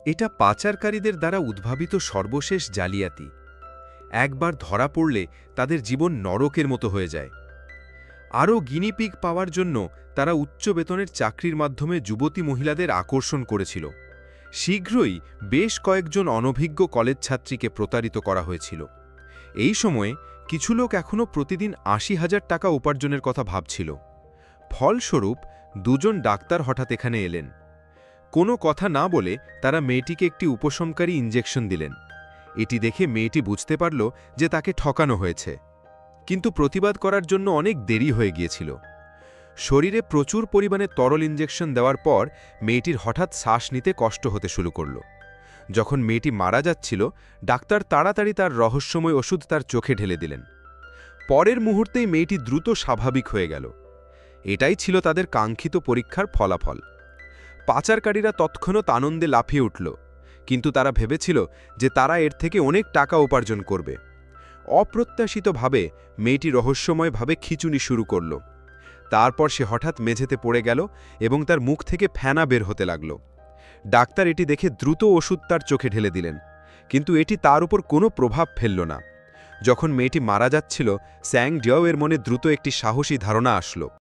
এটা পাচারকারীদের দ্বারা উদ্ভাবিত সর্বশেষ জালিয়াতি। একবার ধরা পড়লে তাদের জীবন নরকের মতো হয়ে যায়। আরও গিনিপিগ পাওয়ার জন্য তারা উচ্চ বেতনের চাকরির মাধ্যমে যুবতী মহিলাদের আকর্ষণ করেছিল। শীঘ্রই বেশ কয়েকজন অনভিজ্ঞ কলেজ ছাত্রীকে প্রতারিত করা হয়েছিল। এই সময়ে কিছু লোক এখনও প্রতিদিন ৮০,০০০ টাকা উপার্জনের কথা ভাবছিল। ফলস্বরূপ দুজন ডাক্তার হঠাৎ এখানে এলেন। কোনো কথা না বলে তারা মেয়েটিকে একটি উপশমকারী ইঞ্জেকশন দিলেন। এটি দেখে মেয়েটি বুঝতে পারল যে তাকে ঠকানো হয়েছে, কিন্তু প্রতিবাদ করার জন্য অনেক দেরি হয়ে গিয়েছিল। শরীরে প্রচুর পরিমাণে তরল ইঞ্জেকশন দেওয়ার পর মেয়েটির হঠাৎ শ্বাস নিতে কষ্ট হতে শুরু করল। যখন মেয়েটি মারা যাচ্ছিল, ডাক্তার তাড়াতাড়ি তার রহস্যময় ওষুধ তার চোখে ঢেলে দিলেন। পরের মুহূর্তেই মেয়েটি দ্রুত স্বাভাবিক হয়ে গেল। এটাই ছিল তাদের কাঙ্ক্ষিত পরীক্ষার ফলাফল। পাচারকারীরা তৎক্ষণাৎ আনন্দে লাফিয়ে উঠল, কিন্তু তারা ভেবেছিল যে তারা এর থেকে অনেক টাকা উপার্জন করবে। অপ্রত্যাশিতভাবে মেয়েটি রহস্যময়ভাবে খিঁচুনি শুরু করল। তারপর সে হঠাৎ মেঝেতে পড়ে গেল এবং তার মুখ থেকে ফেনা বের হতে লাগল। ডাক্তার এটি দেখে দ্রুত ওষুধ তার চোখে ঢেলে দিলেন, কিন্তু এটি তার উপর কোনো প্রভাব ফেলল না। যখন মেয়েটি মারা যাচ্ছিল, স্যাং ডিয়াও এর মনে দ্রুত একটি সাহসী ধারণা আসলো।